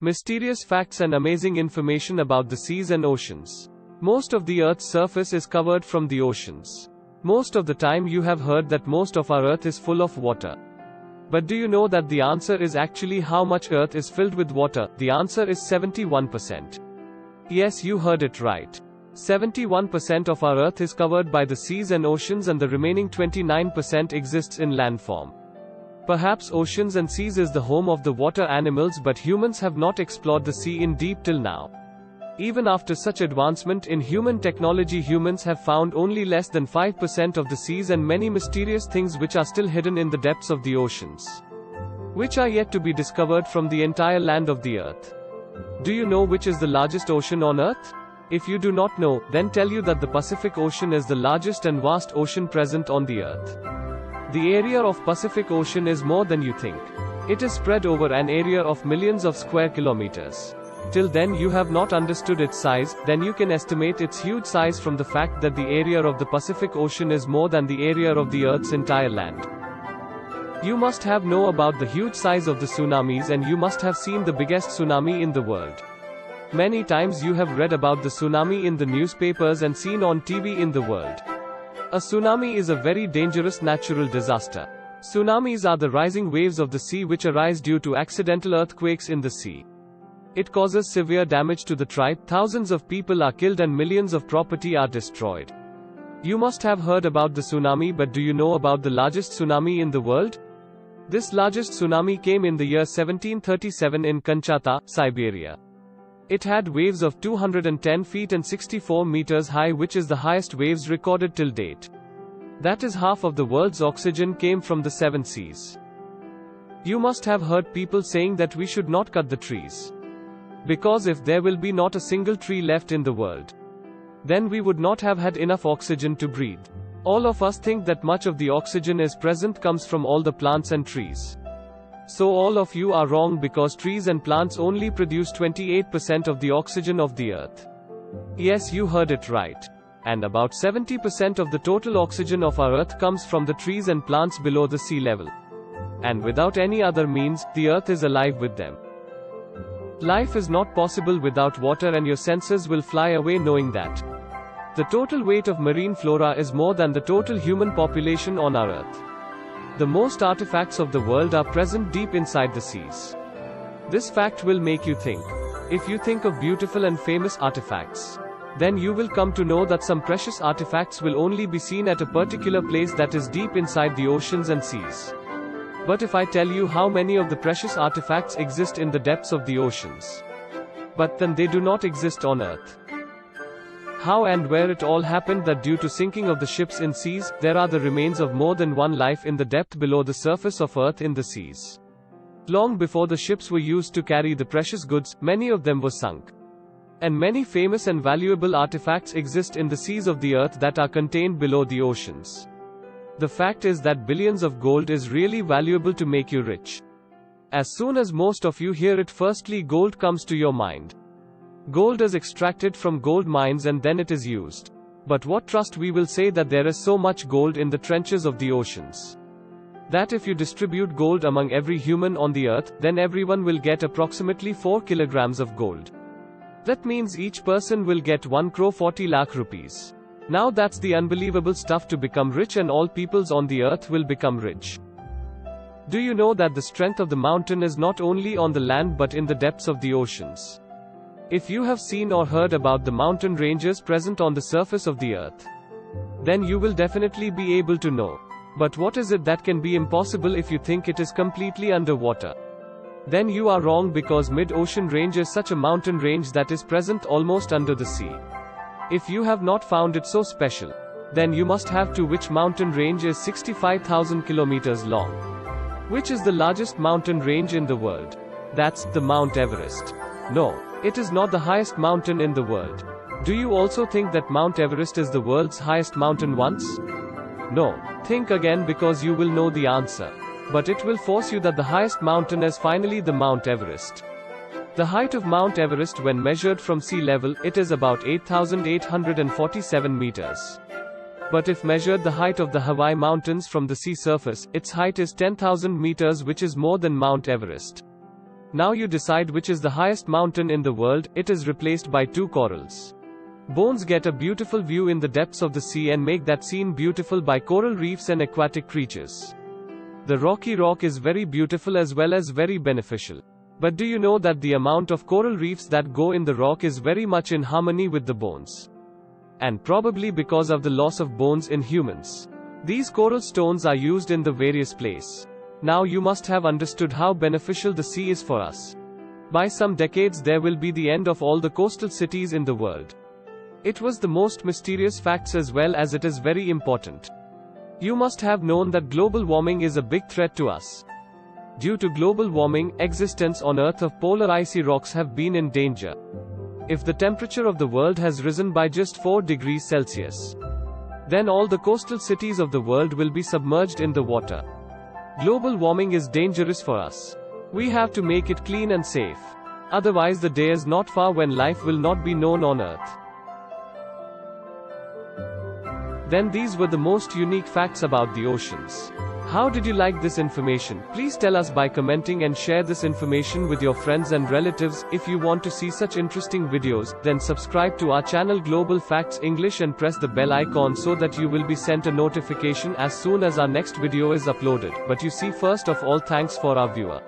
Mysterious facts and amazing information about the seas and oceans. Most of the Earth's surface is covered from the oceans. Most of the time you have heard that most of our Earth is full of water. But do you know that the answer is actually how much Earth is filled with water? The answer is 71%. Yes, you heard it right. 71% of our Earth is covered by the seas and oceans, and the remaining 29% exists in land form. Perhaps oceans and seas is the home of the water animals, but humans have not explored the sea in deep till now. Even after such advancement in human technology, humans have found only less than 5% of the seas and many mysterious things which are still hidden in the depths of the oceans, which are yet to be discovered from the entire land of the Earth. Do you know which is the largest ocean on Earth? If you do not know, then tell you that the Pacific Ocean is the largest and vast ocean present on the Earth. The area of Pacific Ocean is more than you think. It is spread over an area of millions of square kilometers. Till then you have not understood its size, then you can estimate its huge size from the fact that the area of the Pacific Ocean is more than the area of the Earth's entire land. You must have known about the huge size of the tsunamis, and you must have seen the biggest tsunami in the world. Many times you have read about the tsunami in the newspapers and seen on TV in the world. A tsunami is a very dangerous natural disaster. Tsunamis are the rising waves of the sea which arise due to accidental earthquakes in the sea. It causes severe damage to the tribe, thousands of people are killed and millions of property are destroyed. You must have heard about the tsunami, but do you know about the largest tsunami in the world? This largest tsunami came in the year 1737 in Kamchatka, Siberia. It had waves of 210 feet and 64 meters high, which is the highest waves recorded till date. That is, half of the world's oxygen came from the 7 seas. You must have heard people saying that we should not cut the trees, because if there will be not a single tree left in the world, then we would not have had enough oxygen to breathe. All of us think that much of the oxygen is present comes from all the plants and trees. So all of you are wrong, because trees and plants only produce 28% of the oxygen of the Earth. Yes, you heard it right. And about 70% of the total oxygen of our Earth comes from the trees and plants below the sea level. And without any other means, the Earth is alive with them. Life is not possible without water, and your senses will fly away knowing that. The total weight of marine flora is more than the total human population on our Earth. The most artifacts of the world are present deep inside the seas. This fact will make you think. If you think of beautiful and famous artifacts, then you will come to know that some precious artifacts will only be seen at a particular place that is deep inside the oceans and seas. But if I tell you how many of the precious artifacts exist in the depths of the oceans, but then they do not exist on Earth. How and where it all happened, that due to sinking of the ships in seas, there are the remains of more than one life in the depth below the surface of Earth in the seas. Long before the ships were used to carry the precious goods, many of them were sunk. And many famous and valuable artifacts exist in the seas of the Earth that are contained below the oceans. The fact is that billions of gold is really valuable to make you rich. As soon as most of you hear it, firstly gold comes to your mind. Gold is extracted from gold mines and then it is used. But what trust we will say that there is so much gold in the trenches of the oceans, that if you distribute gold among every human on the Earth, then everyone will get approximately 4 kilograms of gold. That means each person will get 1 crore 40 lakh rupees. Now that's the unbelievable stuff to become rich, and all peoples on the Earth will become rich. Do you know that the strength of the mountain is not only on the land but in the depths of the oceans? If you have seen or heard about the mountain ranges present on the surface of the Earth, then you will definitely be able to know. But what is it that can be impossible if you think it is completely underwater? Then you are wrong, because mid-ocean range is such a mountain range that is present almost under the sea. If you have not found it so special, then you must have to. Which mountain range is 65,000 kilometers long? Which is the largest mountain range in the world? That's the Mount Everest. No, it is not the highest mountain in the world. Do you also think that Mount Everest is the world's highest mountain once? No. Think again, because you will know the answer. But it will force you that the highest mountain is finally the Mount Everest. The height of Mount Everest when measured from sea level, it is about 8,847 meters. But if measured the height of the Hawaii Mountains from the sea surface, its height is 10,000 meters, which is more than Mount Everest. Now you decide which is the highest mountain in the world. It is replaced by 2 corals. Bones get a beautiful view in the depths of the sea and make that scene beautiful by coral reefs and aquatic creatures. The rocky rock is very beautiful as well as very beneficial. But do you know that the amount of coral reefs that go in the rock is very much in harmony with the bones? And probably because of the loss of bones in humans. These coral stones are used in the various places. Now you must have understood how beneficial the sea is for us. By some decades there will be the end of all the coastal cities in the world. It was the most mysterious facts as well as it is very important. You must have known that global warming is a big threat to us. Due to global warming, existence on Earth of polar icy rocks have been in danger. If the temperature of the world has risen by just 4 degrees Celsius, then all the coastal cities of the world will be submerged in the water. Global warming is dangerous for us. We have to make it clean and safe. Otherwise the day is not far when life will not be known on Earth. Then these were the most unique facts about the oceans. How did you like this information? Please tell us by commenting and share this information with your friends and relatives. If you want to see such interesting videos, then subscribe to our channel Global Facts English and press the bell icon so that you will be sent a notification as soon as our next video is uploaded. But you see, first of all, thanks for our viewer.